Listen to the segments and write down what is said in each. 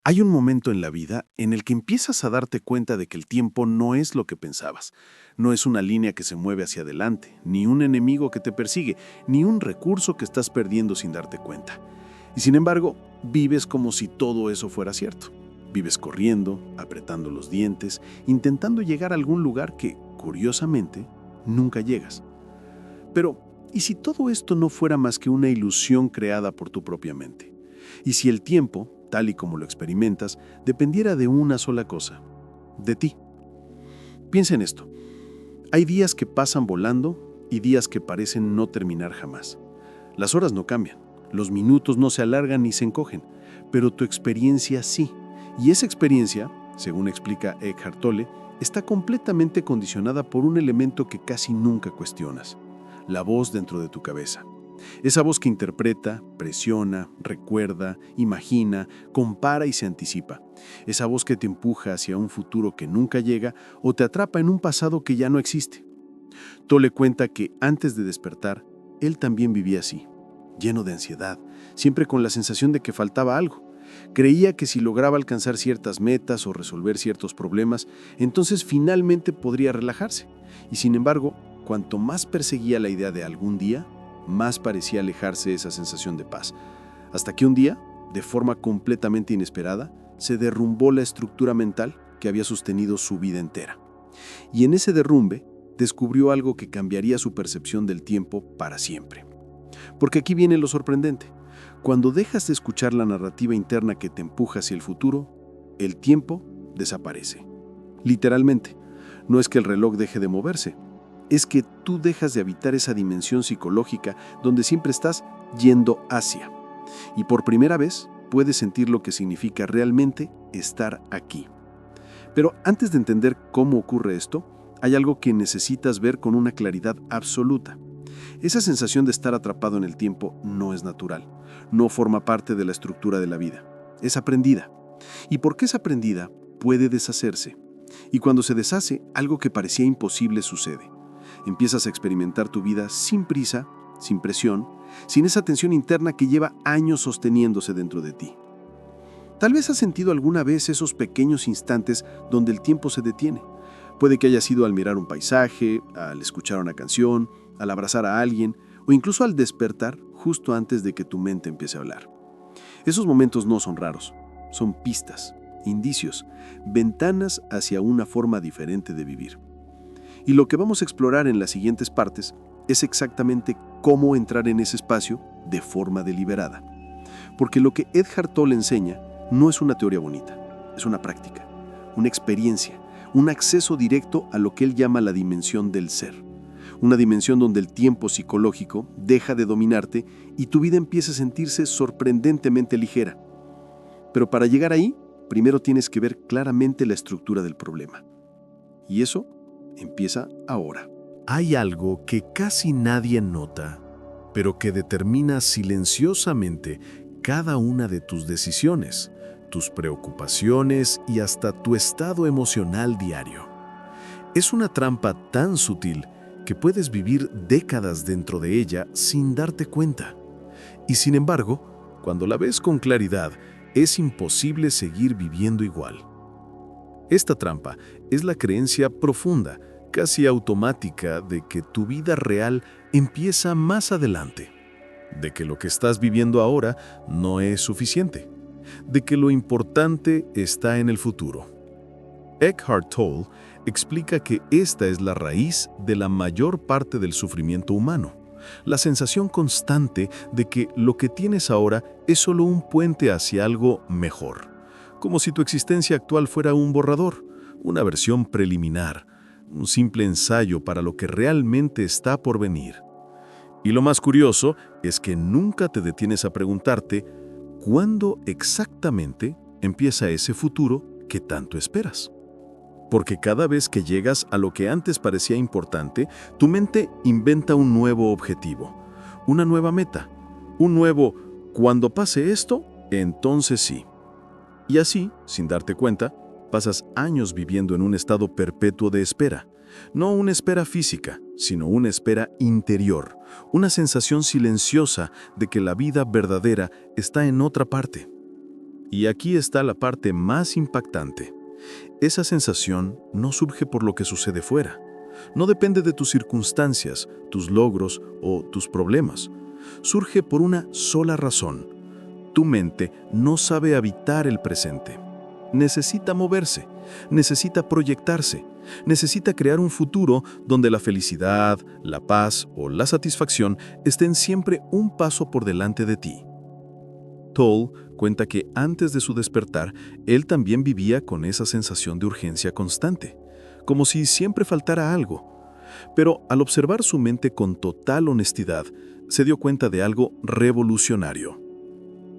Hay un momento en la vida en el que empiezas a darte cuenta de que el tiempo no es lo que pensabas. No es una línea que se mueve hacia adelante, ni un enemigo que te persigue, ni un recurso que estás perdiendo sin darte cuenta. Y sin embargo, vives como si todo eso fuera cierto. Vives corriendo, apretando los dientes, intentando llegar a algún lugar que, curiosamente, nunca llegas. Pero, ¿y si todo esto no fuera más que una ilusión creada por tu propia mente? ¿Y si el tiempo, tal y como lo experimentas, dependiera de una sola cosa, de ti? Piensa en esto. Hay días que pasan volando y días que parecen no terminar jamás. Las horas no cambian, los minutos no se alargan ni se encogen, pero tu experiencia sí. Y esa experiencia, según explica Eckhart Tolle, está completamente condicionada por un elemento que casi nunca cuestionas: la voz dentro de tu cabeza. Esa voz que interpreta, presiona, recuerda, imagina, compara y se anticipa. Esa voz que te empuja hacia un futuro que nunca llega o te atrapa en un pasado que ya no existe. Tolle cuenta que antes de despertar, él también vivía así, lleno de ansiedad, siempre con la sensación de que faltaba algo. Creía que si lograba alcanzar ciertas metas o resolver ciertos problemas, entonces finalmente podría relajarse. Y sin embargo, cuanto más perseguía la idea de algún día, más parecía alejarse esa sensación de paz. Hasta que un día, de forma completamente inesperada, se derrumbó la estructura mental que había sostenido su vida entera. Y en ese derrumbe, descubrió algo que cambiaría su percepción del tiempo para siempre. Porque aquí viene lo sorprendente. Cuando dejas de escuchar la narrativa interna que te empuja hacia el futuro, el tiempo desaparece. Literalmente, no es que el reloj deje de moverse, es que tú dejas de habitar esa dimensión psicológica donde siempre estás yendo hacia. Y por primera vez puedes sentir lo que significa realmente estar aquí. Pero antes de entender cómo ocurre esto, hay algo que necesitas ver con una claridad absoluta. Esa sensación de estar atrapado en el tiempo no es natural, no forma parte de la estructura de la vida, es aprendida. Y porque es aprendida, puede deshacerse. Y cuando se deshace, algo que parecía imposible sucede. Empiezas a experimentar tu vida sin prisa, sin presión, sin esa tensión interna que lleva años sosteniéndose dentro de ti. Tal vez has sentido alguna vez esos pequeños instantes donde el tiempo se detiene. Puede que haya sido al mirar un paisaje, al escuchar una canción, al abrazar a alguien o incluso al despertar justo antes de que tu mente empiece a hablar. Esos momentos no son raros, son pistas, indicios, ventanas hacia una forma diferente de vivir. Y lo que vamos a explorar en las siguientes partes es exactamente cómo entrar en ese espacio de forma deliberada. Porque lo que Eckhart Tolle enseña no es una teoría bonita, es una práctica, una experiencia, un acceso directo a lo que él llama la dimensión del ser. Una dimensión donde el tiempo psicológico deja de dominarte y tu vida empieza a sentirse sorprendentemente ligera. Pero para llegar ahí, primero tienes que ver claramente la estructura del problema. Y eso empieza ahora. Hay algo que casi nadie nota, pero que determina silenciosamente cada una de tus decisiones, tus preocupaciones y hasta tu estado emocional diario. Es una trampa tan sutil que puedes vivir décadas dentro de ella sin darte cuenta. Y sin embargo, cuando la ves con claridad, es imposible seguir viviendo igual. Esta trampa es la creencia profunda, casi automática, de que tu vida real empieza más adelante, de que lo que estás viviendo ahora no es suficiente, de que lo importante está en el futuro. Eckhart Tolle explica que esta es la raíz de la mayor parte del sufrimiento humano, la sensación constante de que lo que tienes ahora es solo un puente hacia algo mejor, como si tu existencia actual fuera un borrador, una versión preliminar, un simple ensayo para lo que realmente está por venir. Y lo más curioso es que nunca te detienes a preguntarte cuándo exactamente empieza ese futuro que tanto esperas. Porque cada vez que llegas a lo que antes parecía importante, tu mente inventa un nuevo objetivo, una nueva meta, un nuevo «cuando pase esto, entonces sí». Y así, sin darte cuenta, pasas años viviendo en un estado perpetuo de espera. No una espera física, sino una espera interior, una sensación silenciosa de que la vida verdadera está en otra parte. Y aquí está la parte más impactante. Esa sensación no surge por lo que sucede fuera. No depende de tus circunstancias, tus logros o tus problemas. Surge por una sola razón. Tu mente no sabe habitar el presente. Necesita moverse, necesita proyectarse, necesita crear un futuro donde la felicidad, la paz o la satisfacción estén siempre un paso por delante de ti. Toll cuenta que antes de su despertar, él también vivía con esa sensación de urgencia constante, como si siempre faltara algo. Pero al observar su mente con total honestidad, se dio cuenta de algo revolucionario.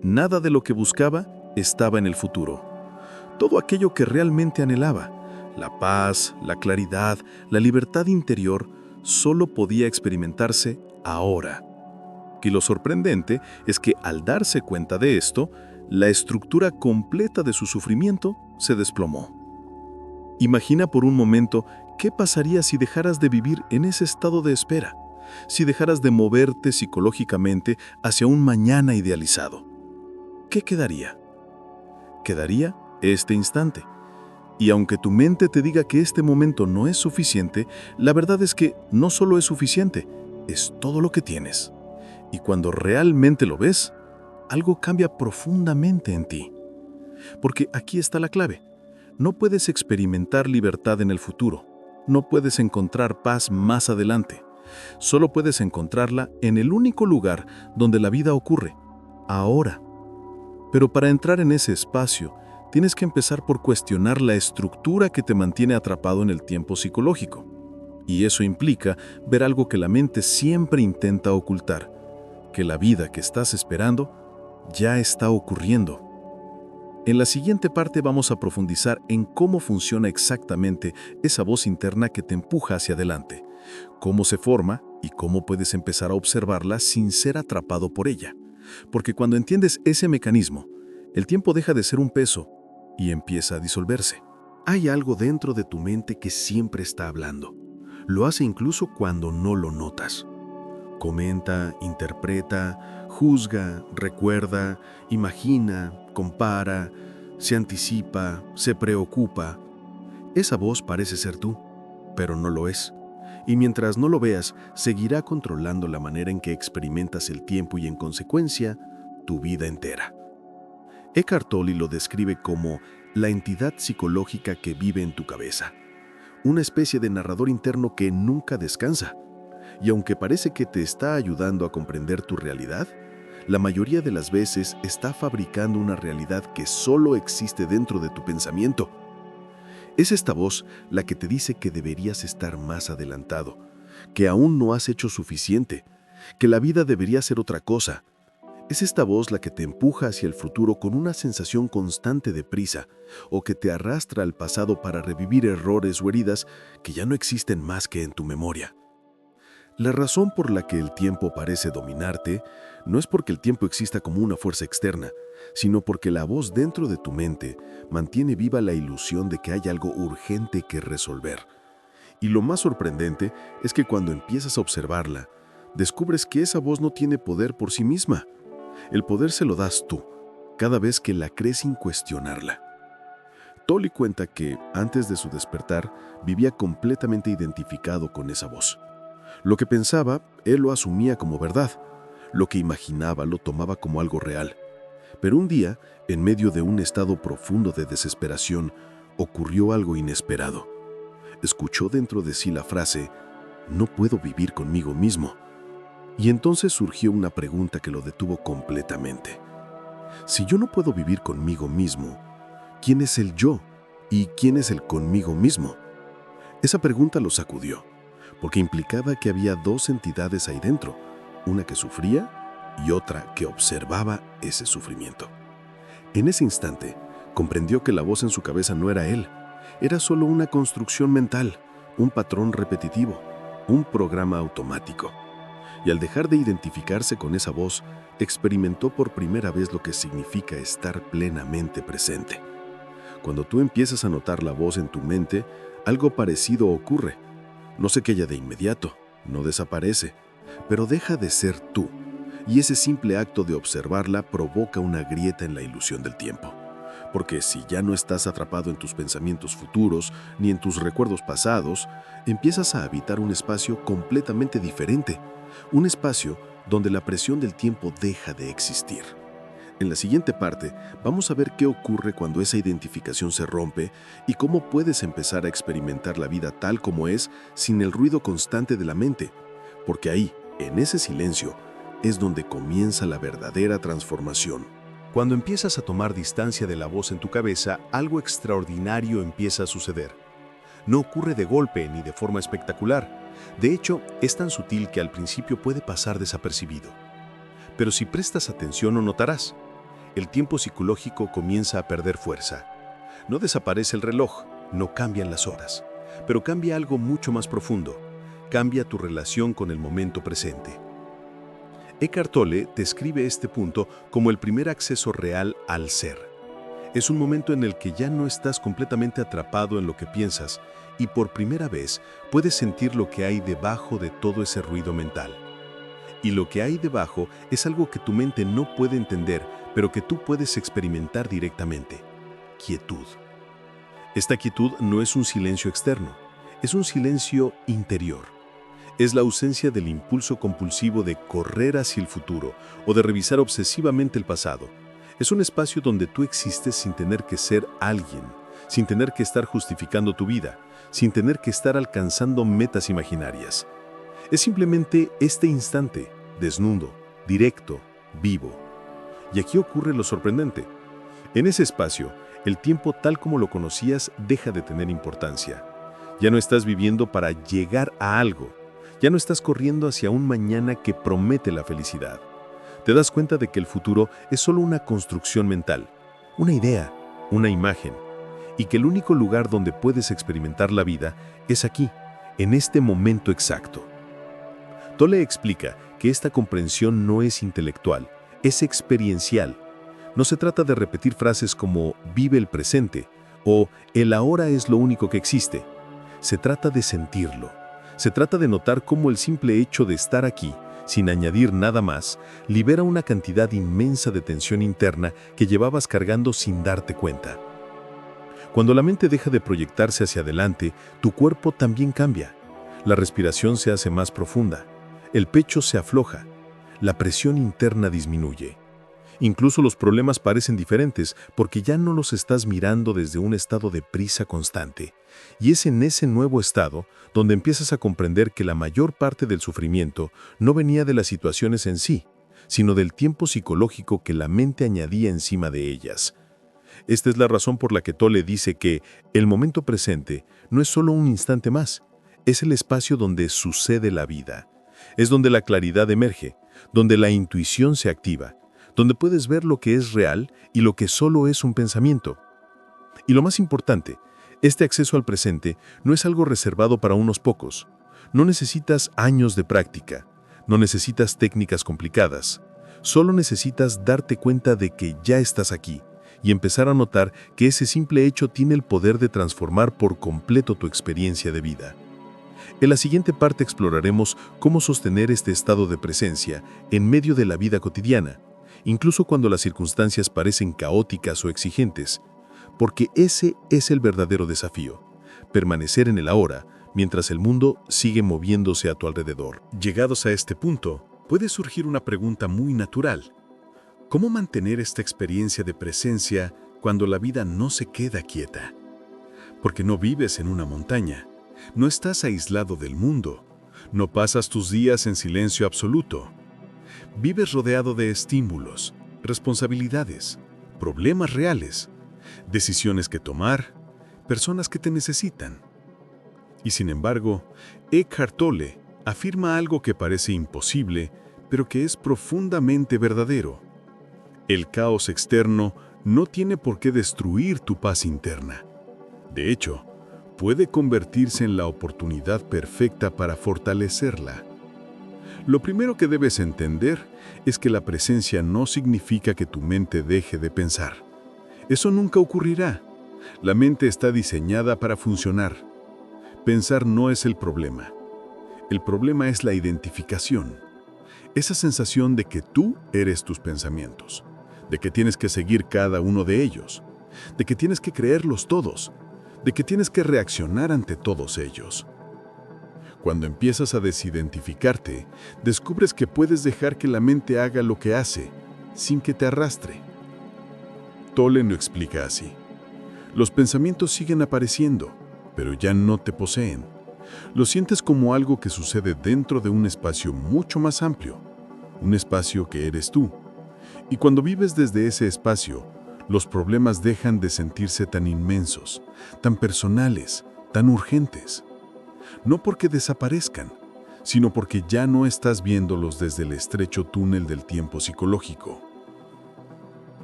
Nada de lo que buscaba estaba en el futuro. Todo aquello que realmente anhelaba, la paz, la claridad, la libertad interior, solo podía experimentarse ahora. Y lo sorprendente es que al darse cuenta de esto, la estructura completa de su sufrimiento se desplomó. Imagina por un momento qué pasaría si dejaras de vivir en ese estado de espera, si dejaras de moverte psicológicamente hacia un mañana idealizado. ¿Qué quedaría? Quedaría este instante. Y aunque tu mente te diga que este momento no es suficiente, la verdad es que no solo es suficiente, es todo lo que tienes. Y cuando realmente lo ves, algo cambia profundamente en ti. Porque aquí está la clave. No puedes experimentar libertad en el futuro. No puedes encontrar paz más adelante. Solo puedes encontrarla en el único lugar donde la vida ocurre, ahora. Pero para entrar en ese espacio, tienes que empezar por cuestionar la estructura que te mantiene atrapado en el tiempo psicológico. Y eso implica ver algo que la mente siempre intenta ocultar, que la vida que estás esperando ya está ocurriendo. En la siguiente parte vamos a profundizar en cómo funciona exactamente esa voz interna que te empuja hacia adelante, cómo se forma y cómo puedes empezar a observarla sin ser atrapado por ella. Porque cuando entiendes ese mecanismo, el tiempo deja de ser un peso y empieza a disolverse. Hay algo dentro de tu mente que siempre está hablando. Lo hace incluso cuando no lo notas. Comenta, interpreta, juzga, recuerda, imagina, compara, se anticipa, se preocupa. Esa voz parece ser tú, pero no lo es. Y mientras no lo veas, seguirá controlando la manera en que experimentas el tiempo y, en consecuencia, tu vida entera. Eckhart Tolle lo describe como la entidad psicológica que vive en tu cabeza, una especie de narrador interno que nunca descansa. Y aunque parece que te está ayudando a comprender tu realidad, la mayoría de las veces está fabricando una realidad que solo existe dentro de tu pensamiento. Es esta voz la que te dice que deberías estar más adelantado, que aún no has hecho suficiente, que la vida debería ser otra cosa. Es esta voz la que te empuja hacia el futuro con una sensación constante de prisa, o que te arrastra al pasado para revivir errores o heridas que ya no existen más que en tu memoria. La razón por la que el tiempo parece dominarte no es porque el tiempo exista como una fuerza externa, sino porque la voz dentro de tu mente mantiene viva la ilusión de que hay algo urgente que resolver. Y lo más sorprendente es que cuando empiezas a observarla, descubres que esa voz no tiene poder por sí misma. El poder se lo das tú, cada vez que la crees sin cuestionarla. Tolle cuenta que, antes de su despertar, vivía completamente identificado con esa voz. Lo que pensaba, él lo asumía como verdad. Lo que imaginaba lo tomaba como algo real. Pero un día, en medio de un estado profundo de desesperación, ocurrió algo inesperado. Escuchó dentro de sí la frase, «No puedo vivir conmigo mismo». Y entonces surgió una pregunta que lo detuvo completamente. Si yo no puedo vivir conmigo mismo, ¿quién es el yo? ¿Y quién es el conmigo mismo? Esa pregunta lo sacudió, porque implicaba que había dos entidades ahí dentro, una que sufría y otra que observaba ese sufrimiento. En ese instante, comprendió que la voz en su cabeza no era él, era solo una construcción mental, un patrón repetitivo, un programa automático. Y al dejar de identificarse con esa voz, experimentó por primera vez lo que significa estar plenamente presente. Cuando tú empiezas a notar la voz en tu mente, algo parecido ocurre. No se queda de inmediato, no desaparece, pero deja de ser tú. Y ese simple acto de observarla provoca una grieta en la ilusión del tiempo. Porque si ya no estás atrapado en tus pensamientos futuros ni en tus recuerdos pasados, empiezas a habitar un espacio completamente diferente, un espacio donde la presión del tiempo deja de existir. En la siguiente parte, vamos a ver qué ocurre cuando esa identificación se rompe y cómo puedes empezar a experimentar la vida tal como es sin el ruido constante de la mente, porque ahí, en ese silencio, es donde comienza la verdadera transformación. Cuando empiezas a tomar distancia de la voz en tu cabeza, algo extraordinario empieza a suceder. No ocurre de golpe ni de forma espectacular. De hecho, es tan sutil que al principio puede pasar desapercibido. Pero si prestas atención lo notarás. El tiempo psicológico comienza a perder fuerza. No desaparece el reloj, no cambian las horas, pero cambia algo mucho más profundo. Cambia tu relación con el momento presente. Eckhart Tolle describe este punto como el primer acceso real al ser. Es un momento en el que ya no estás completamente atrapado en lo que piensas y por primera vez puedes sentir lo que hay debajo de todo ese ruido mental. Y lo que hay debajo es algo que tu mente no puede entender, pero que tú puedes experimentar directamente. Quietud. Esta quietud no es un silencio externo, es un silencio interior. Es la ausencia del impulso compulsivo de correr hacia el futuro o de revisar obsesivamente el pasado. Es un espacio donde tú existes sin tener que ser alguien, sin tener que estar justificando tu vida, sin tener que estar alcanzando metas imaginarias. Es simplemente este instante, desnudo, directo, vivo. Y aquí ocurre lo sorprendente. En ese espacio, el tiempo tal como lo conocías deja de tener importancia. Ya no estás viviendo para llegar a algo. Ya no estás corriendo hacia un mañana que promete la felicidad. Te das cuenta de que el futuro es solo una construcción mental, una idea, una imagen, y que el único lugar donde puedes experimentar la vida es aquí, en este momento exacto. Tolle explica que esta comprensión no es intelectual, es experiencial. No se trata de repetir frases como «vive el presente» o «el ahora es lo único que existe». Se trata de sentirlo. Se trata de notar cómo el simple hecho de estar aquí, sin añadir nada más, libera una cantidad inmensa de tensión interna que llevabas cargando sin darte cuenta. Cuando la mente deja de proyectarse hacia adelante, tu cuerpo también cambia. La respiración se hace más profunda, el pecho se afloja, la presión interna disminuye. Incluso los problemas parecen diferentes porque ya no los estás mirando desde un estado de prisa constante. Y es en ese nuevo estado donde empiezas a comprender que la mayor parte del sufrimiento no venía de las situaciones en sí, sino del tiempo psicológico que la mente añadía encima de ellas. Esta es la razón por la que Tolle dice que el momento presente no es solo un instante más, es el espacio donde sucede la vida. Es donde la claridad emerge, donde la intuición se activa, donde puedes ver lo que es real y lo que solo es un pensamiento. Y lo más importante, este acceso al presente no es algo reservado para unos pocos. No necesitas años de práctica, no necesitas técnicas complicadas. Solo necesitas darte cuenta de que ya estás aquí y empezar a notar que ese simple hecho tiene el poder de transformar por completo tu experiencia de vida. En la siguiente parte exploraremos cómo sostener este estado de presencia en medio de la vida cotidiana, incluso cuando las circunstancias parecen caóticas o exigentes, porque ese es el verdadero desafío, permanecer en el ahora mientras el mundo sigue moviéndose a tu alrededor. Llegados a este punto, puede surgir una pregunta muy natural. ¿Cómo mantener esta experiencia de presencia cuando la vida no se queda quieta? Porque no vives en una montaña, no estás aislado del mundo, no pasas tus días en silencio absoluto. Vives rodeado de estímulos, responsabilidades, problemas reales, decisiones que tomar, personas que te necesitan. Y sin embargo, Eckhart Tolle afirma algo que parece imposible, pero que es profundamente verdadero. El caos externo no tiene por qué destruir tu paz interna. De hecho, puede convertirse en la oportunidad perfecta para fortalecerla. Lo primero que debes entender es que la presencia no significa que tu mente deje de pensar. Eso nunca ocurrirá. La mente está diseñada para funcionar. Pensar no es el problema. El problema es la identificación. Esa sensación de que tú eres tus pensamientos, de que tienes que seguir cada uno de ellos, de que tienes que creerlos todos, de que tienes que reaccionar ante todos ellos. Cuando empiezas a desidentificarte, descubres que puedes dejar que la mente haga lo que hace, sin que te arrastre. Tolle lo explica así. Los pensamientos siguen apareciendo, pero ya no te poseen. Lo sientes como algo que sucede dentro de un espacio mucho más amplio, un espacio que eres tú. Y cuando vives desde ese espacio, los problemas dejan de sentirse tan inmensos, tan personales, tan urgentes. No porque desaparezcan, sino porque ya no estás viéndolos desde el estrecho túnel del tiempo psicológico.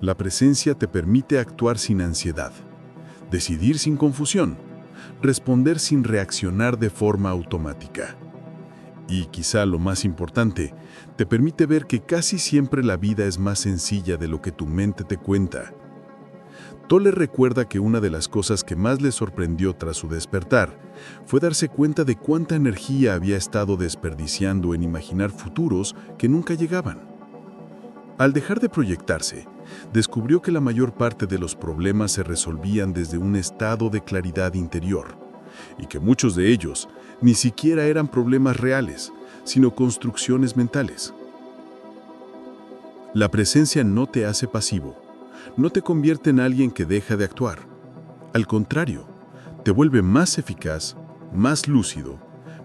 La presencia te permite actuar sin ansiedad, decidir sin confusión, responder sin reaccionar de forma automática. Y quizá lo más importante, te permite ver que casi siempre la vida es más sencilla de lo que tu mente te cuenta. Tolle recuerda que una de las cosas que más le sorprendió tras su despertar fue darse cuenta de cuánta energía había estado desperdiciando en imaginar futuros que nunca llegaban. Al dejar de proyectarse, descubrió que la mayor parte de los problemas se resolvían desde un estado de claridad interior, y que muchos de ellos ni siquiera eran problemas reales, sino construcciones mentales. La presencia no te hace pasivo, no te convierte en alguien que deja de actuar. Al contrario, te vuelve más eficaz, más lúcido,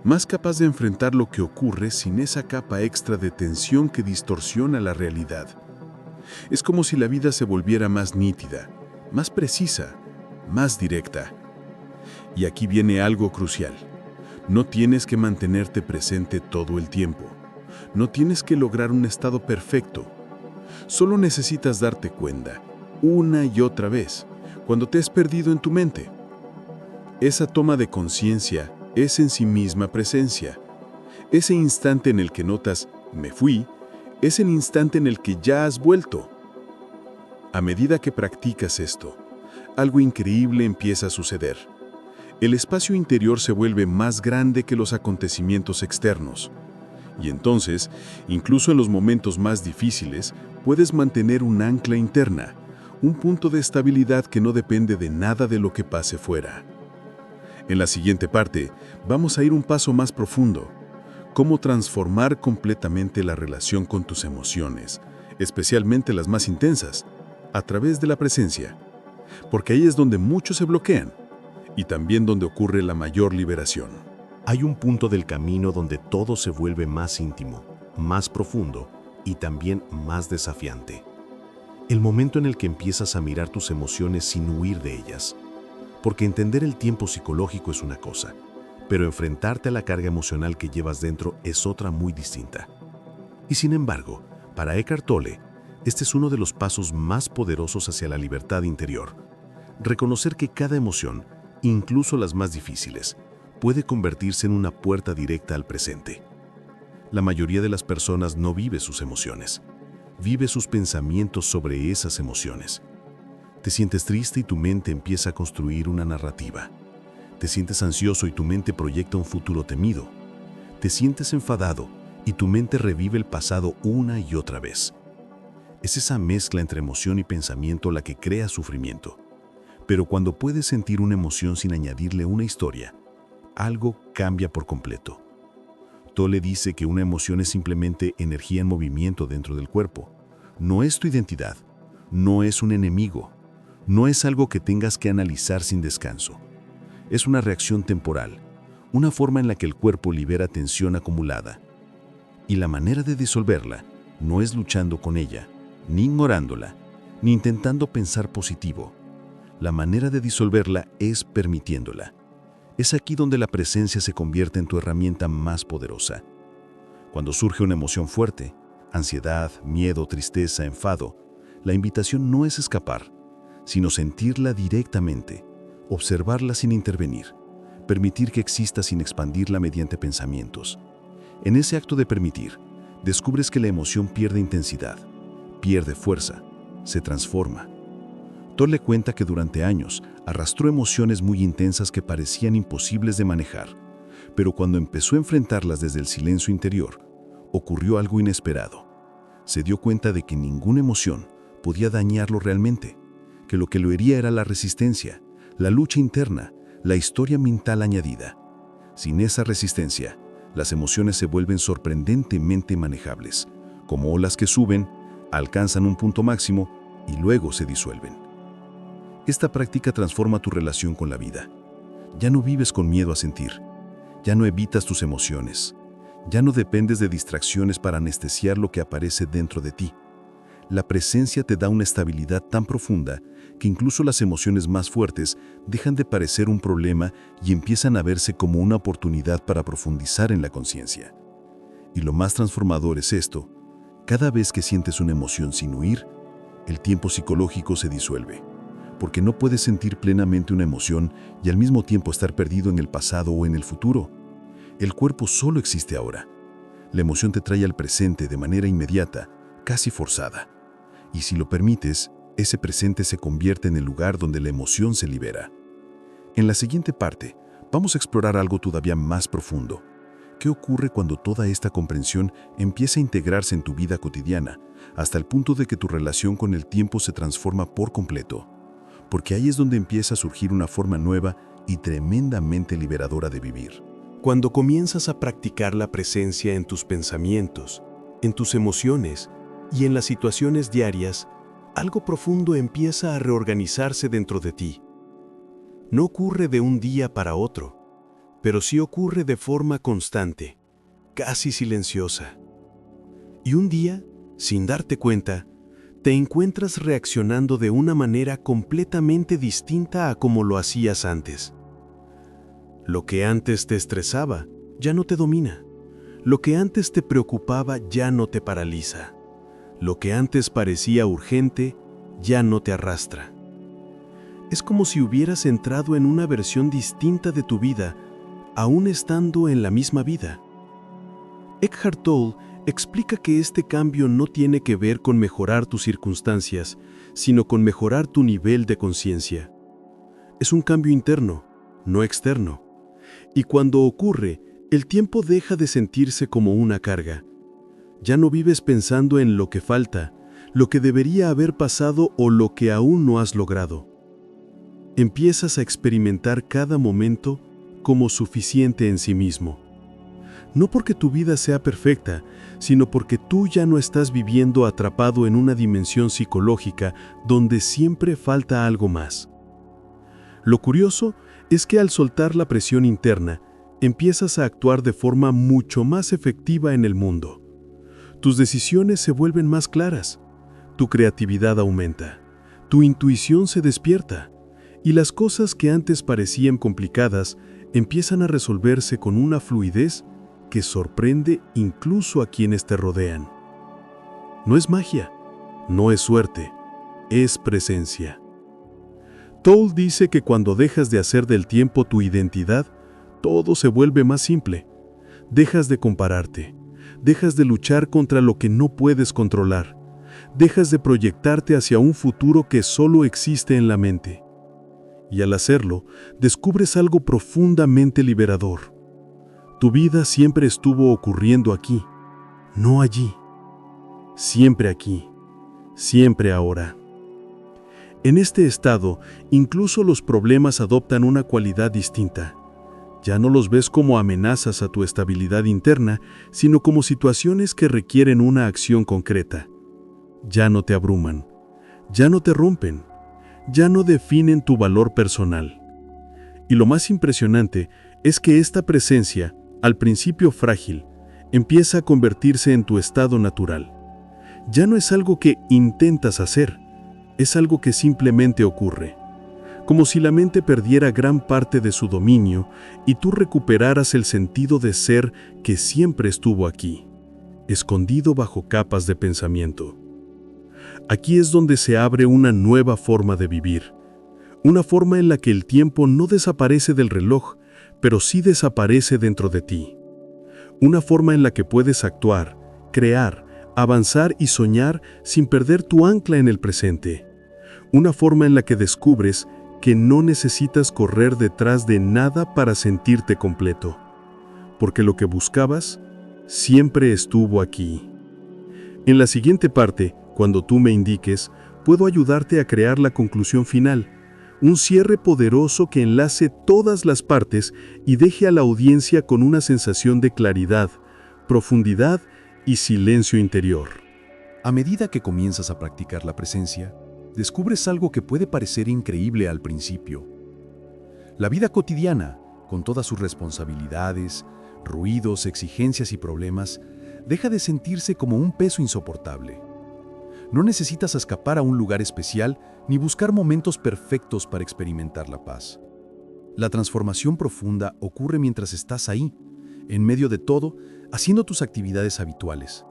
más capaz de enfrentar lo que ocurre sin esa capa extra de tensión que distorsiona la realidad. Es como si la vida se volviera más nítida, más precisa, más directa. Y aquí viene algo crucial. No tienes que mantenerte presente todo el tiempo. No tienes que lograr un estado perfecto. Solo necesitas darte cuenta, una y otra vez, cuando te has perdido en tu mente. Esa toma de conciencia es en sí misma presencia. Ese instante en el que notas, me fui, es el instante en el que ya has vuelto. A medida que practicas esto, algo increíble empieza a suceder. El espacio interior se vuelve más grande que los acontecimientos externos. Y entonces, incluso en los momentos más difíciles, puedes mantener un ancla interna, un punto de estabilidad que no depende de nada de lo que pase fuera. En la siguiente parte, vamos a ir un paso más profundo. Cómo transformar completamente la relación con tus emociones, especialmente las más intensas, a través de la presencia. Porque ahí es donde muchos se bloquean y también donde ocurre la mayor liberación. Hay un punto del camino donde todo se vuelve más íntimo, más profundo y también más desafiante. El momento en el que empiezas a mirar tus emociones sin huir de ellas. Porque entender el tiempo psicológico es una cosa, pero enfrentarte a la carga emocional que llevas dentro es otra muy distinta. Y sin embargo, para Eckhart Tolle, este es uno de los pasos más poderosos hacia la libertad interior. Reconocer que cada emoción, incluso las más difíciles, puede convertirse en una puerta directa al presente. La mayoría de las personas no vive sus emociones, vive sus pensamientos sobre esas emociones. Te sientes triste y tu mente empieza a construir una narrativa. Te sientes ansioso y tu mente proyecta un futuro temido. Te sientes enfadado y tu mente revive el pasado una y otra vez. Es esa mezcla entre emoción y pensamiento la que crea sufrimiento. Pero cuando puedes sentir una emoción sin añadirle una historia, algo cambia por completo. Tolle dice que una emoción es simplemente energía en movimiento dentro del cuerpo. No es tu identidad, no es un enemigo. No es algo que tengas que analizar sin descanso. Es una reacción temporal, una forma en la que el cuerpo libera tensión acumulada. Y la manera de disolverla no es luchando con ella, ni ignorándola, ni intentando pensar positivo. La manera de disolverla es permitiéndola. Es aquí donde la presencia se convierte en tu herramienta más poderosa. Cuando surge una emoción fuerte, ansiedad, miedo, tristeza, enfado, la invitación no es escapar, sino sentirla directamente, observarla sin intervenir, permitir que exista sin expandirla mediante pensamientos. En ese acto de permitir, descubres que la emoción pierde intensidad, pierde fuerza, se transforma. Tolle cuenta que durante años arrastró emociones muy intensas que parecían imposibles de manejar, pero cuando empezó a enfrentarlas desde el silencio interior, ocurrió algo inesperado. Se dio cuenta de que ninguna emoción podía dañarlo realmente, que lo que lo hería era la resistencia, la lucha interna, la historia mental añadida. Sin esa resistencia, las emociones se vuelven sorprendentemente manejables, como olas que suben, alcanzan un punto máximo y luego se disuelven. Esta práctica transforma tu relación con la vida. Ya no vives con miedo a sentir, ya no evitas tus emociones, ya no dependes de distracciones para anestesiar lo que aparece dentro de ti. La presencia te da una estabilidad tan profunda que incluso las emociones más fuertes dejan de parecer un problema y empiezan a verse como una oportunidad para profundizar en la conciencia. Y lo más transformador es esto: cada vez que sientes una emoción sin huir, el tiempo psicológico se disuelve, porque no puedes sentir plenamente una emoción y al mismo tiempo estar perdido en el pasado o en el futuro. El cuerpo solo existe ahora. La emoción te trae al presente de manera inmediata, casi forzada. Y si lo permites, ese presente se convierte en el lugar donde la emoción se libera. En la siguiente parte, vamos a explorar algo todavía más profundo. ¿Qué ocurre cuando toda esta comprensión empieza a integrarse en tu vida cotidiana, hasta el punto de que tu relación con el tiempo se transforma por completo? Porque ahí es donde empieza a surgir una forma nueva y tremendamente liberadora de vivir. Cuando comienzas a practicar la presencia en tus pensamientos, en tus emociones y en las situaciones diarias, algo profundo empieza a reorganizarse dentro de ti. No ocurre de un día para otro, pero sí ocurre de forma constante, casi silenciosa. Y un día, sin darte cuenta, te encuentras reaccionando de una manera completamente distinta a como lo hacías antes. Lo que antes te estresaba ya no te domina. Lo que antes te preocupaba ya no te paraliza. Lo que antes parecía urgente ya no te arrastra. Es como si hubieras entrado en una versión distinta de tu vida, aún estando en la misma vida. Eckhart Tolle explica que este cambio no tiene que ver con mejorar tus circunstancias, sino con mejorar tu nivel de conciencia. Es un cambio interno, no externo. Y cuando ocurre, el tiempo deja de sentirse como una carga. Ya no vives pensando en lo que falta, lo que debería haber pasado o lo que aún no has logrado. Empiezas a experimentar cada momento como suficiente en sí mismo. No porque tu vida sea perfecta, sino porque tú ya no estás viviendo atrapado en una dimensión psicológica donde siempre falta algo más. Lo curioso es que al soltar la presión interna, empiezas a actuar de forma mucho más efectiva en el mundo. Tus decisiones se vuelven más claras, tu creatividad aumenta, tu intuición se despierta, y las cosas que antes parecían complicadas empiezan a resolverse con una fluidez que sorprende incluso a quienes te rodean. No es magia, no es suerte, es presencia. Tolle dice que cuando dejas de hacer del tiempo tu identidad, todo se vuelve más simple. Dejas de compararte, dejas de luchar contra lo que no puedes controlar, dejas de proyectarte hacia un futuro que solo existe en la mente. Y al hacerlo, descubres algo profundamente liberador. Tu vida siempre estuvo ocurriendo aquí, no allí. Siempre aquí, siempre ahora. En este estado, incluso los problemas adoptan una cualidad distinta. Ya no los ves como amenazas a tu estabilidad interna, sino como situaciones que requieren una acción concreta. Ya no te abruman, ya no te rompen, ya no definen tu valor personal. Y lo más impresionante es que esta presencia, al principio frágil, empieza a convertirse en tu estado natural. Ya no es algo que intentas hacer, es algo que simplemente ocurre. Como si la mente perdiera gran parte de su dominio y tú recuperaras el sentido de ser que siempre estuvo aquí, escondido bajo capas de pensamiento. Aquí es donde se abre una nueva forma de vivir, una forma en la que el tiempo no desaparece del reloj, pero sí desaparece dentro de ti. Una forma en la que puedes actuar, crear, avanzar y soñar sin perder tu ancla en el presente. Una forma en la que descubres que no necesitas correr detrás de nada para sentirte completo, porque lo que buscabas siempre estuvo aquí. En la siguiente parte, cuando tú me indiques, puedo ayudarte a crear la conclusión final, un cierre poderoso que enlace todas las partes y deje a la audiencia con una sensación de claridad, profundidad y silencio interior. A medida que comienzas a practicar la presencia, descubres algo que puede parecer increíble al principio. La vida cotidiana, con todas sus responsabilidades, ruidos, exigencias y problemas, deja de sentirse como un peso insoportable. No necesitas escapar a un lugar especial ni buscar momentos perfectos para experimentar la paz. La transformación profunda ocurre mientras estás ahí, en medio de todo, haciendo tus actividades habituales,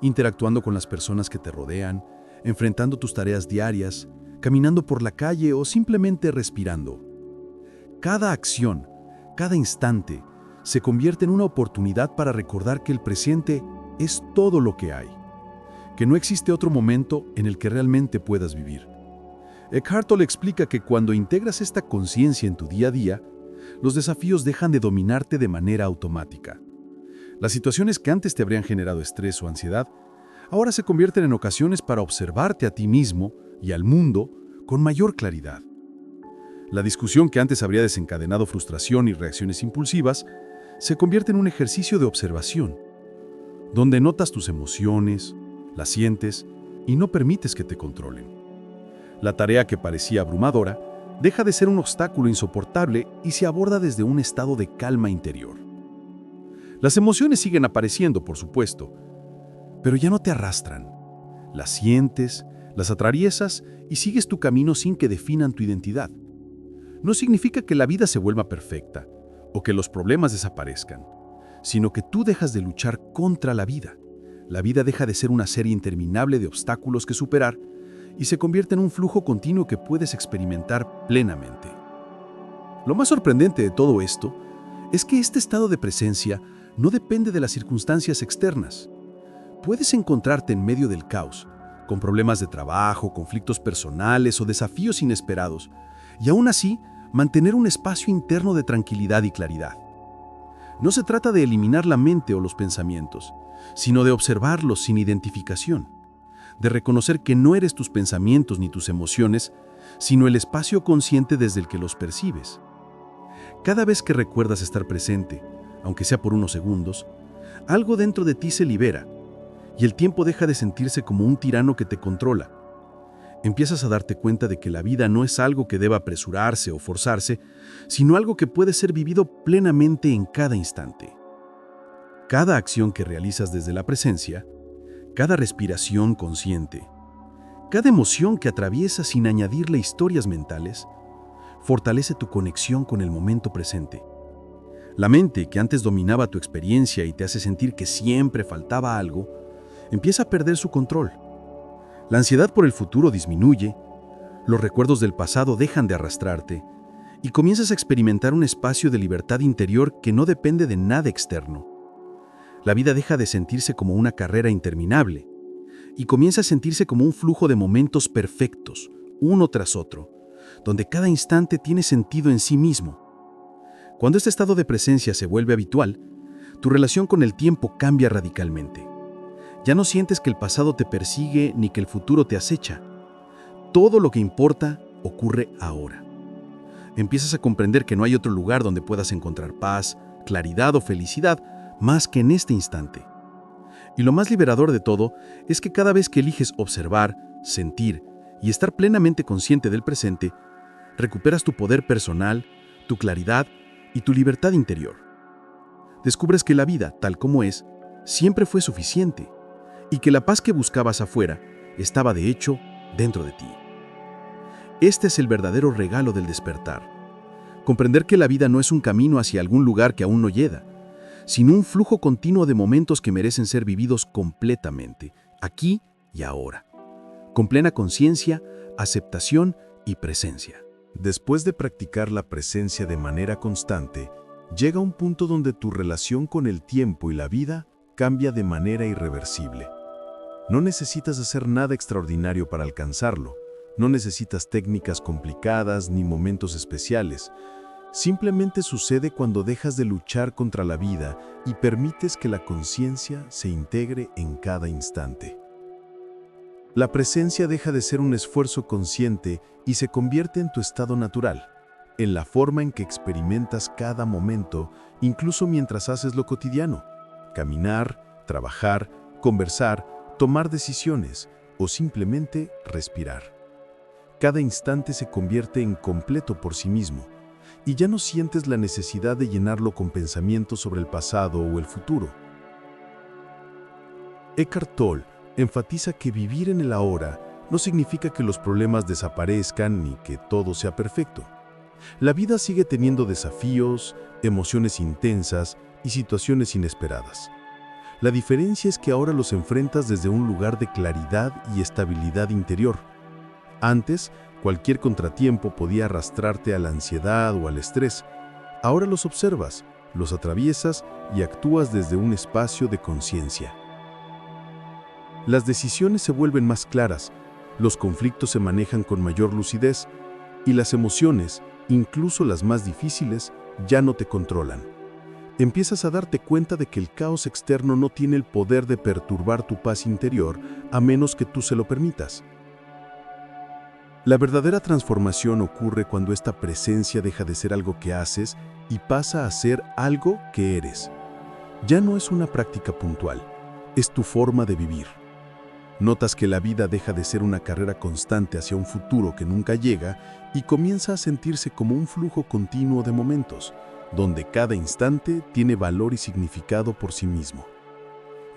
interactuando con las personas que te rodean, enfrentando tus tareas diarias, caminando por la calle o simplemente respirando. Cada acción, cada instante, se convierte en una oportunidad para recordar que el presente es todo lo que hay, que no existe otro momento en el que realmente puedas vivir. Eckhart Tolle explica que cuando integras esta conciencia en tu día a día, los desafíos dejan de dominarte de manera automática. Las situaciones que antes te habrían generado estrés o ansiedad, ahora se convierten en ocasiones para observarte a ti mismo y al mundo con mayor claridad. La discusión que antes habría desencadenado frustración y reacciones impulsivas, se convierte en un ejercicio de observación, donde notas tus emociones, las sientes y no permites que te controlen. La tarea que parecía abrumadora deja de ser un obstáculo insoportable y se aborda desde un estado de calma interior. Las emociones siguen apareciendo, por supuesto, pero ya no te arrastran. Las sientes, las atraviesas y sigues tu camino sin que definan tu identidad. No significa que la vida se vuelva perfecta o que los problemas desaparezcan, sino que tú dejas de luchar contra la vida. La vida deja de ser una serie interminable de obstáculos que superar y se convierte en un flujo continuo que puedes experimentar plenamente. Lo más sorprendente de todo esto es que este estado de presencia no depende de las circunstancias externas. Puedes encontrarte en medio del caos, con problemas de trabajo, conflictos personales o desafíos inesperados, y aún así mantener un espacio interno de tranquilidad y claridad. No se trata de eliminar la mente o los pensamientos, sino de observarlos sin identificación, de reconocer que no eres tus pensamientos ni tus emociones, sino el espacio consciente desde el que los percibes. Cada vez que recuerdas estar presente, aunque sea por unos segundos, algo dentro de ti se libera, y el tiempo deja de sentirse como un tirano que te controla. Empiezas a darte cuenta de que la vida no es algo que deba apresurarse o forzarse, sino algo que puede ser vivido plenamente en cada instante. Cada acción que realizas desde la presencia, cada respiración consciente, cada emoción que atraviesas sin añadirle historias mentales, fortalece tu conexión con el momento presente. La mente, que antes dominaba tu experiencia y te hace sentir que siempre faltaba algo, empieza a perder su control. La ansiedad por el futuro disminuye, los recuerdos del pasado dejan de arrastrarte y comienzas a experimentar un espacio de libertad interior que no depende de nada externo. La vida deja de sentirse como una carrera interminable y comienza a sentirse como un flujo de momentos perfectos, uno tras otro, donde cada instante tiene sentido en sí mismo. Cuando este estado de presencia se vuelve habitual, tu relación con el tiempo cambia radicalmente. Ya no sientes que el pasado te persigue ni que el futuro te acecha. Todo lo que importa ocurre ahora. Empiezas a comprender que no hay otro lugar donde puedas encontrar paz, claridad o felicidad más que en este instante. Y lo más liberador de todo es que cada vez que eliges observar, sentir y estar plenamente consciente del presente, recuperas tu poder personal, tu claridad y tu libertad interior. Descubres que la vida, tal como es, siempre fue suficiente y que la paz que buscabas afuera estaba de hecho dentro de ti. Este es el verdadero regalo del despertar. Comprender que la vida no es un camino hacia algún lugar que aún no llega, sino un flujo continuo de momentos que merecen ser vividos completamente, aquí y ahora, con plena conciencia, aceptación y presencia. Después de practicar la presencia de manera constante, llega un punto donde tu relación con el tiempo y la vida cambia de manera irreversible. No necesitas hacer nada extraordinario para alcanzarlo. No necesitas técnicas complicadas ni momentos especiales. Simplemente sucede cuando dejas de luchar contra la vida y permites que la conciencia se integre en cada instante. La presencia deja de ser un esfuerzo consciente y se convierte en tu estado natural, en la forma en que experimentas cada momento, incluso mientras haces lo cotidiano: caminar, trabajar, conversar, tomar decisiones o simplemente respirar. Cada instante se convierte en completo por sí mismo, y ya no sientes la necesidad de llenarlo con pensamientos sobre el pasado o el futuro. Eckhart Tolle enfatiza que vivir en el ahora no significa que los problemas desaparezcan ni que todo sea perfecto. La vida sigue teniendo desafíos, emociones intensas y situaciones inesperadas. La diferencia es que ahora los enfrentas desde un lugar de claridad y estabilidad interior. Antes, cualquier contratiempo podía arrastrarte a la ansiedad o al estrés. Ahora los observas, los atraviesas y actúas desde un espacio de conciencia. Las decisiones se vuelven más claras, los conflictos se manejan con mayor lucidez y las emociones, incluso las más difíciles, ya no te controlan. Empiezas a darte cuenta de que el caos externo no tiene el poder de perturbar tu paz interior a menos que tú se lo permitas. La verdadera transformación ocurre cuando esta presencia deja de ser algo que haces y pasa a ser algo que eres. Ya no es una práctica puntual, es tu forma de vivir. Notas que la vida deja de ser una carrera constante hacia un futuro que nunca llega y comienza a sentirse como un flujo continuo de momentos, donde cada instante tiene valor y significado por sí mismo.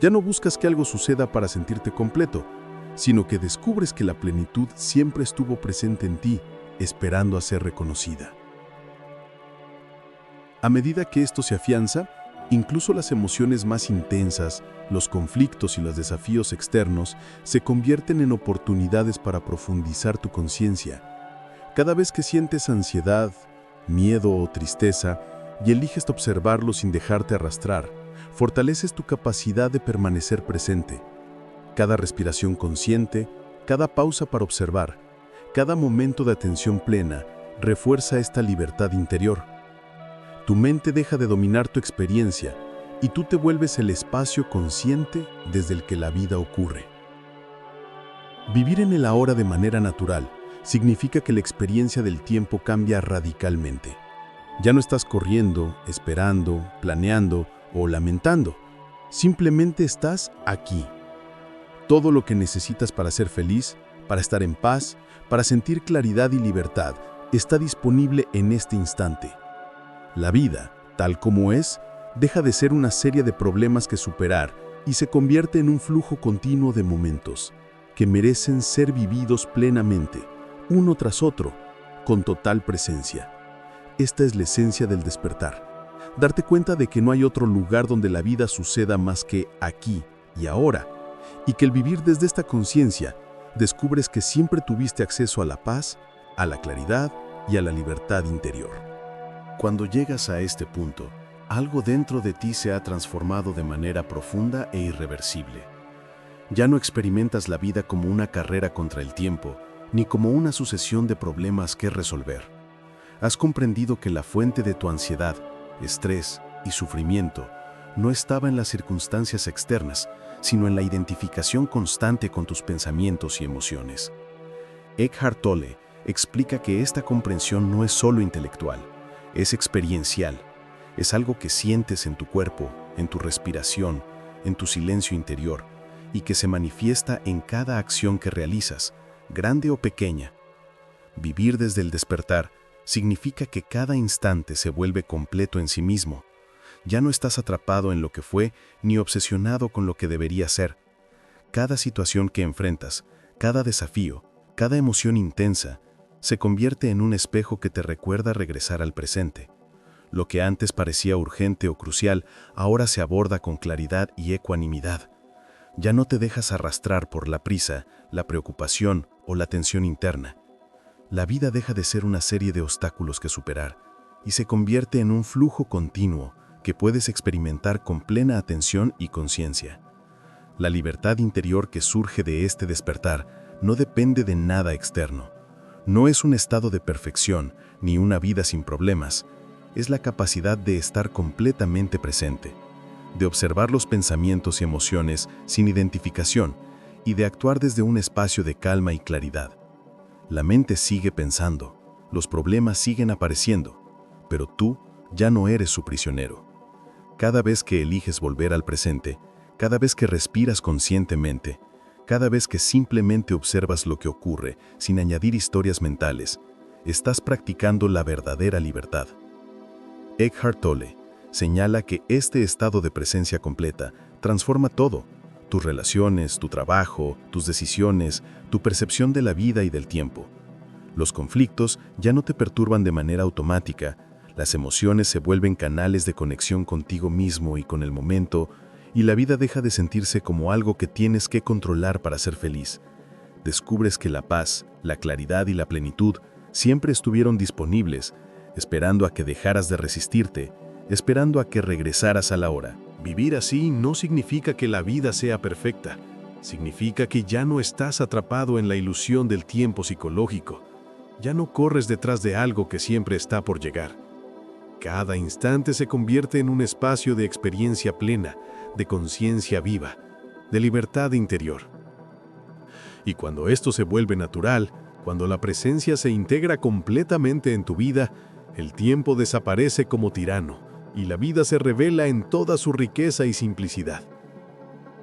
Ya no buscas que algo suceda para sentirte completo, sino que descubres que la plenitud siempre estuvo presente en ti, esperando a ser reconocida. A medida que esto se afianza, incluso las emociones más intensas, los conflictos y los desafíos externos se convierten en oportunidades para profundizar tu conciencia. Cada vez que sientes ansiedad, miedo o tristeza y eliges observarlo sin dejarte arrastrar, fortaleces tu capacidad de permanecer presente. Cada respiración consciente, cada pausa para observar, cada momento de atención plena refuerza esta libertad interior. Tu mente deja de dominar tu experiencia y tú te vuelves el espacio consciente desde el que la vida ocurre. Vivir en el ahora de manera natural significa que la experiencia del tiempo cambia radicalmente. Ya no estás corriendo, esperando, planeando o lamentando. Simplemente estás aquí. Todo lo que necesitas para ser feliz, para estar en paz, para sentir claridad y libertad, está disponible en este instante. La vida, tal como es, deja de ser una serie de problemas que superar y se convierte en un flujo continuo de momentos que merecen ser vividos plenamente, uno tras otro, con total presencia. Esta es la esencia del despertar. Darte cuenta de que no hay otro lugar donde la vida suceda más que aquí y ahora, y que al vivir desde esta conciencia, descubres que siempre tuviste acceso a la paz, a la claridad y a la libertad interior. Cuando llegas a este punto, algo dentro de ti se ha transformado de manera profunda e irreversible. Ya no experimentas la vida como una carrera contra el tiempo, ni como una sucesión de problemas que resolver. Has comprendido que la fuente de tu ansiedad, estrés y sufrimiento no estaba en las circunstancias externas, sino en la identificación constante con tus pensamientos y emociones. Eckhart Tolle explica que esta comprensión no es solo intelectual, es experiencial. Es algo que sientes en tu cuerpo, en tu respiración, en tu silencio interior, y que se manifiesta en cada acción que realizas, grande o pequeña. Vivir desde el despertar significa que cada instante se vuelve completo en sí mismo. Ya no estás atrapado en lo que fue ni obsesionado con lo que debería ser. Cada situación que enfrentas, cada desafío, cada emoción intensa, se convierte en un espejo que te recuerda regresar al presente. Lo que antes parecía urgente o crucial, ahora se aborda con claridad y ecuanimidad. Ya no te dejas arrastrar por la prisa, la preocupación o la tensión interna. La vida deja de ser una serie de obstáculos que superar y se convierte en un flujo continuo que puedes experimentar con plena atención y conciencia. La libertad interior que surge de este despertar no depende de nada externo. No es un estado de perfección ni una vida sin problemas. Es la capacidad de estar completamente presente, de observar los pensamientos y emociones sin identificación y de actuar desde un espacio de calma y claridad. La mente sigue pensando, los problemas siguen apareciendo, pero tú ya no eres su prisionero. Cada vez que eliges volver al presente, cada vez que respiras conscientemente, cada vez que simplemente observas lo que ocurre sin añadir historias mentales, estás practicando la verdadera libertad. Eckhart Tolle señala que este estado de presencia completa transforma todo: tus relaciones, tu trabajo, tus decisiones, tu percepción de la vida y del tiempo. Los conflictos ya no te perturban de manera automática, las emociones se vuelven canales de conexión contigo mismo y con el momento, y la vida deja de sentirse como algo que tienes que controlar para ser feliz. Descubres que la paz, la claridad y la plenitud siempre estuvieron disponibles, esperando a que dejaras de resistirte, esperando a que regresaras a la hora. Vivir así no significa que la vida sea perfecta. Significa que ya no estás atrapado en la ilusión del tiempo psicológico. Ya no corres detrás de algo que siempre está por llegar. Cada instante se convierte en un espacio de experiencia plena, de conciencia viva, de libertad interior. Y cuando esto se vuelve natural, cuando la presencia se integra completamente en tu vida, el tiempo desaparece como tirano y la vida se revela en toda su riqueza y simplicidad.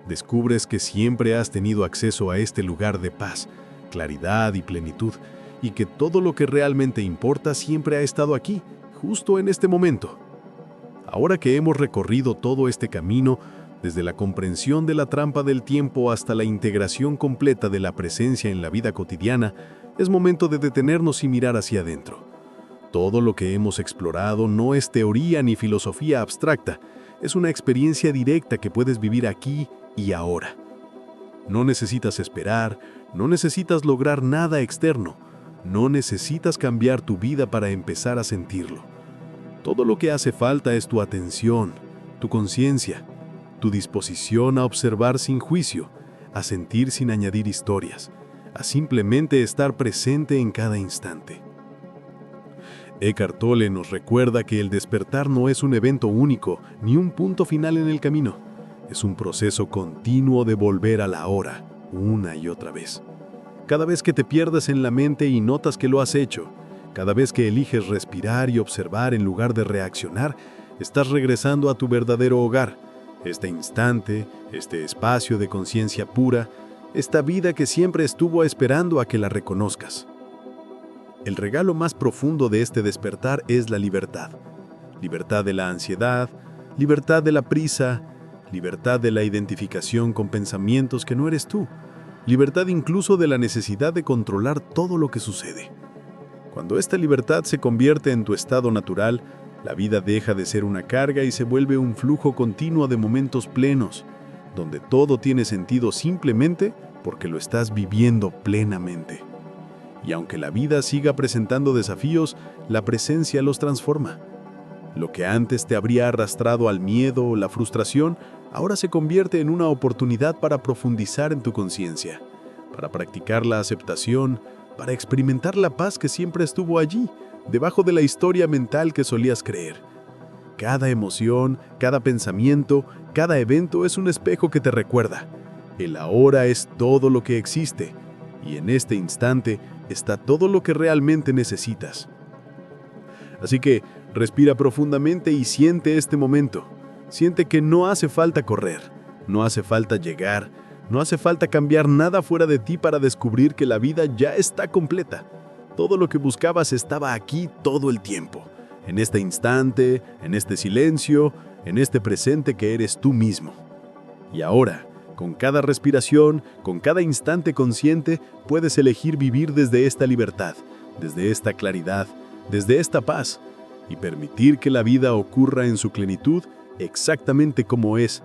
Descubres que siempre has tenido acceso a este lugar de paz, claridad y plenitud, y que todo lo que realmente importa siempre ha estado aquí, justo en este momento. Ahora que hemos recorrido todo este camino, desde la comprensión de la trampa del tiempo hasta la integración completa de la presencia en la vida cotidiana, es momento de detenernos y mirar hacia adentro. Todo lo que hemos explorado no es teoría ni filosofía abstracta, es una experiencia directa que puedes vivir aquí y ahora. No necesitas esperar, no necesitas lograr nada externo, no necesitas cambiar tu vida para empezar a sentirlo. Todo lo que hace falta es tu atención, tu conciencia, tu disposición a observar sin juicio, a sentir sin añadir historias, a simplemente estar presente en cada instante. Eckhart Tolle nos recuerda que el despertar no es un evento único ni un punto final en el camino. Es un proceso continuo de volver a la hora, una y otra vez. Cada vez que te pierdes en la mente y notas que lo has hecho, cada vez que eliges respirar y observar en lugar de reaccionar, estás regresando a tu verdadero hogar, este instante, este espacio de conciencia pura, esta vida que siempre estuvo esperando a que la reconozcas. El regalo más profundo de este despertar es la libertad. Libertad de la ansiedad, libertad de la prisa, libertad de la identificación con pensamientos que no eres tú, libertad incluso de la necesidad de controlar todo lo que sucede. Cuando esta libertad se convierte en tu estado natural, la vida deja de ser una carga y se vuelve un flujo continuo de momentos plenos, donde todo tiene sentido simplemente porque lo estás viviendo plenamente. Y aunque la vida siga presentando desafíos, la presencia los transforma. Lo que antes te habría arrastrado al miedo o la frustración, ahora se convierte en una oportunidad para profundizar en tu conciencia, para practicar la aceptación, para experimentar la paz que siempre estuvo allí, debajo de la historia mental que solías creer. Cada emoción, cada pensamiento, cada evento es un espejo que te recuerda: el ahora es todo lo que existe, y en este instante está todo lo que realmente necesitas. Así que respira profundamente y siente este momento. Siente que no hace falta correr, no hace falta llegar, no hace falta cambiar nada fuera de ti para descubrir que la vida ya está completa. Todo lo que buscabas estaba aquí todo el tiempo, en este instante, en este silencio, en este presente que eres tú mismo. Y ahora, con cada respiración, con cada instante consciente, puedes elegir vivir desde esta libertad, desde esta claridad, desde esta paz, y permitir que la vida ocurra en su plenitud exactamente como es,